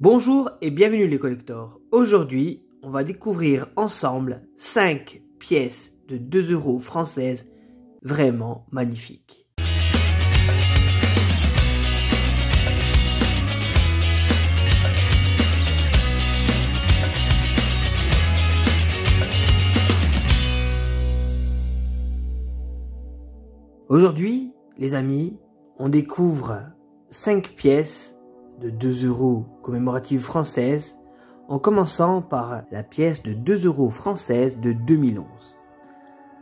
Bonjour et bienvenue les collectors. Aujourd'hui, on va découvrir ensemble 5 pièces de 2 € françaises vraiment magnifiques. Aujourd'hui, les amis, on découvre 5 pièces de 2 € commémoratives françaises, en commençant par la pièce de 2 € française de 2011.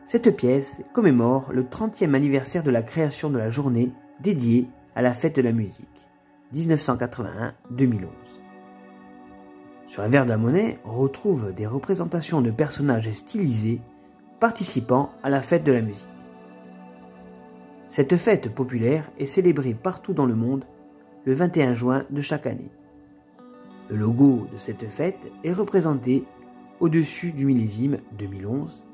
Cette pièce commémore le 30e anniversaire de la création de la journée dédiée à la fête de la musique, 1981-2011. Sur un verre de la monnaie, on retrouve des représentations de personnages stylisés participant à la fête de la musique. Cette fête populaire est célébrée partout dans le monde le 21 juin de chaque année. Le logo de cette fête est représenté au-dessus du millésime 2011.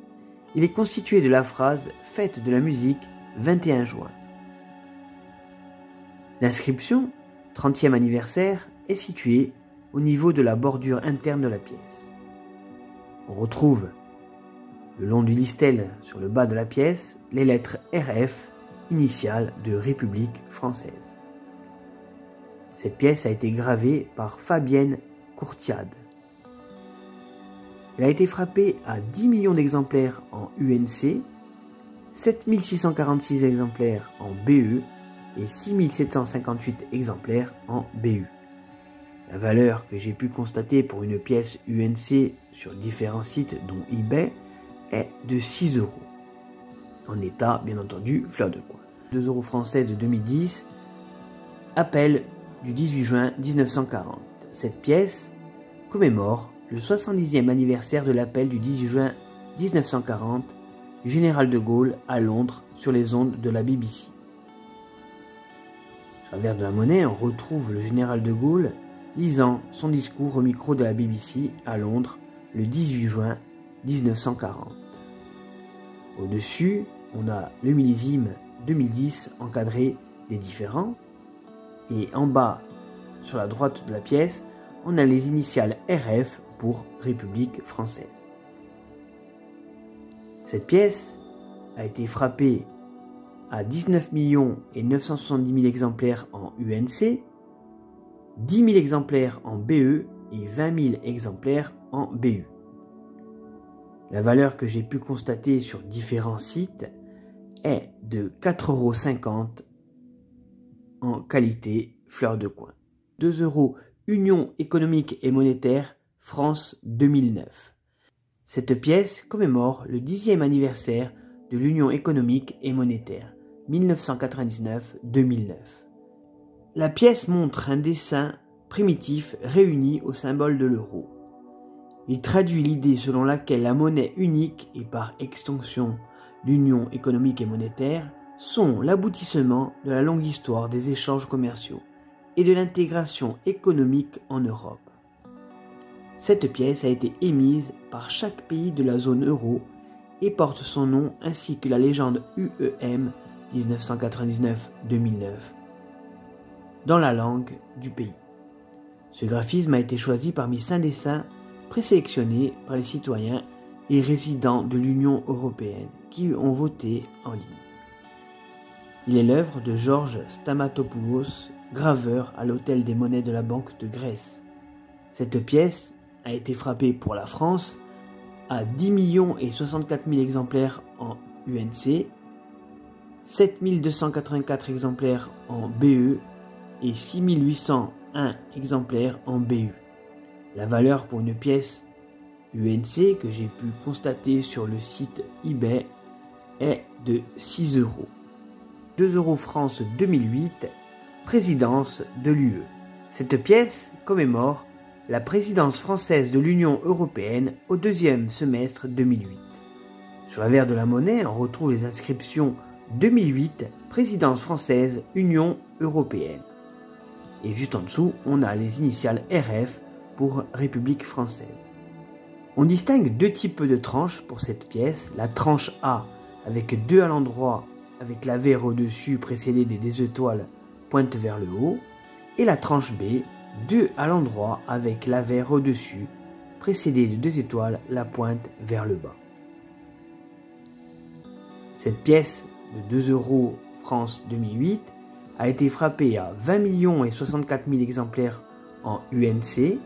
Il est constitué de la phrase « Fête de la musique, 21 juin ». L'inscription « 30e anniversaire » est située au niveau de la bordure interne de la pièce. On retrouve, le long du listel sur le bas de la pièce, les lettres RF, initiales de République française. Cette pièce a été gravée par Fabienne Courtiade. Elle a été frappée à 10 millions d'exemplaires en UNC, 7646 exemplaires en BE et 6758 exemplaires en BU. La valeur que j'ai pu constater pour une pièce UNC sur différents sites dont eBay est de 6 €. En état, bien entendu, fleur de coin. 2 € français de 2010, appel du 18 juin 1940. Cette pièce commémore le 70e anniversaire de l'appel du 18 juin 1940 du général de Gaulle à Londres sur les ondes de la BBC. Sur le verre de la monnaie, on retrouve le général de Gaulle lisant son discours au micro de la BBC à Londres le 18 juin 1940. Au-dessus, on a le millésime 2010 encadré des différents. Et en bas, sur la droite de la pièce, on a les initiales RF pour République française. Cette pièce a été frappée à 19 970 000 exemplaires en UNC, 10 000 exemplaires en BE et 20 000 exemplaires en BU. La valeur que j'ai pu constater sur différents sites est de 4,50 € en qualité fleur de coin. 2 € Union économique et monétaire France 2009. Cette pièce commémore le 10e anniversaire de l'Union économique et monétaire 1999-2009. La pièce montre un dessin primitif réuni au symbole de l'euro. Il traduit l'idée selon laquelle la monnaie unique et par extension l'Union économique et monétaire sont l'aboutissement de la longue histoire des échanges commerciaux et de l'intégration économique en Europe. Cette pièce a été émise par chaque pays de la zone euro et porte son nom ainsi que la légende UEM 1999-2009 dans la langue du pays. Ce graphisme a été choisi parmi 5 dessins présélectionnés par les citoyens et résidents de l'Union européenne qui ont voté en ligne. Il est l'œuvre de Georges Stamatopoulos, graveur à l'Hôtel des Monnaies de la Banque de Grèce. Cette pièce a été frappée pour la France à 10 064 000 exemplaires en UNC, 7 284 exemplaires en BE et 6 801 exemplaires en BU. La valeur pour une pièce UNC que j'ai pu constater sur le site eBay est de 6 €. 2 € France 2008, présidence de l'UE. Cette pièce commémore la présidence française de l'Union européenne au 2e semestre 2008. Sur la verre de la monnaie, on retrouve les inscriptions 2008, présidence française, Union européenne. Et juste en dessous, on a les initiales RF pour République française. On distingue 2 types de tranches pour cette pièce, la tranche A avec 2 à l'endroit avec la verre au-dessus précédée des 2 étoiles pointe vers le haut, et la tranche B 2 à l'endroit avec l'avers au-dessus, précédé de 2 étoiles, la pointe vers le bas. Cette pièce de 2 € France 2008 a été frappée à 20 064 000 exemplaires en UNC,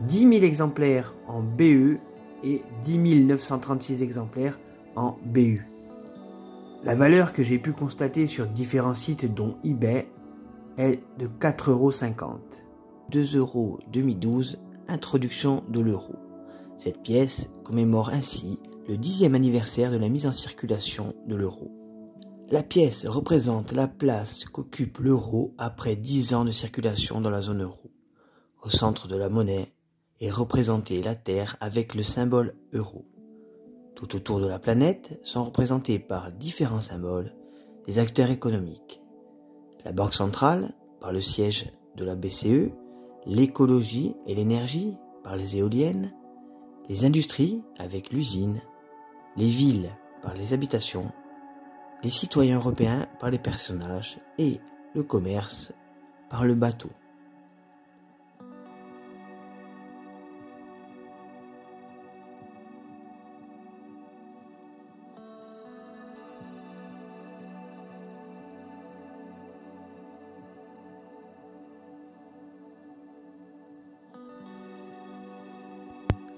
10 000 exemplaires en BE et 10 936 exemplaires en BU. La valeur que j'ai pu constater sur différents sites dont eBay est de 4,50 €. 2 € 2012, introduction de l'euro. Cette pièce commémore ainsi le 10e anniversaire de la mise en circulation de l'euro. La pièce représente la place qu'occupe l'euro après 10 ans de circulation dans la zone euro. Au centre de la monnaie est représentée la Terre avec le symbole euro. Tout autour de la planète sont représentés par différents symboles des acteurs économiques. La Banque centrale, par le siège de la BCE, l'écologie et l'énergie, par les éoliennes, les industries, avec l'usine, les villes, par les habitations, les citoyens européens, par les personnages, et le commerce, par le bateau.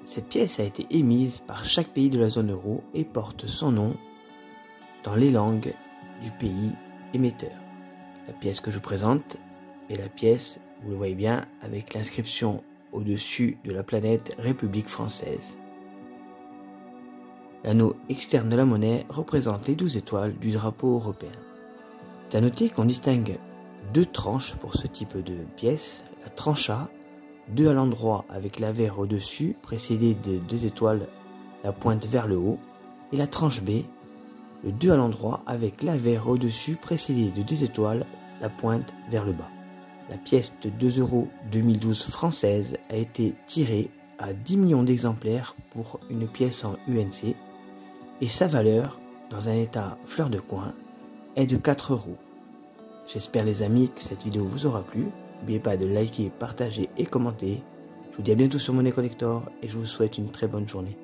Cette pièce a été émise par chaque pays de la zone euro et porte son nom dans les langues du pays émetteur. La pièce que je présente est la pièce, vous le voyez bien, avec l'inscription au-dessus de la planète République française. L'anneau externe de la monnaie représente les 12 étoiles du drapeau européen. C'est à noter qu'on distingue 2 tranches pour ce type de pièce. La tranche A, 2 à l'endroit avec l'avers au-dessus, précédé de 2 étoiles, la pointe vers le haut, et la tranche B, le 2 à l'endroit avec l'avers au-dessus, précédé de 2 étoiles, la pointe vers le bas. La pièce de 2 € 2012 française a été tirée à 10 millions d'exemplaires pour une pièce en UNC, et sa valeur, dans un état fleur de coin, est de 4 €. J'espère les amis que cette vidéo vous aura plu. N'oubliez pas de liker, partager et commenter. Je vous dis à bientôt sur Monnaie Collector et je vous souhaite une très bonne journée.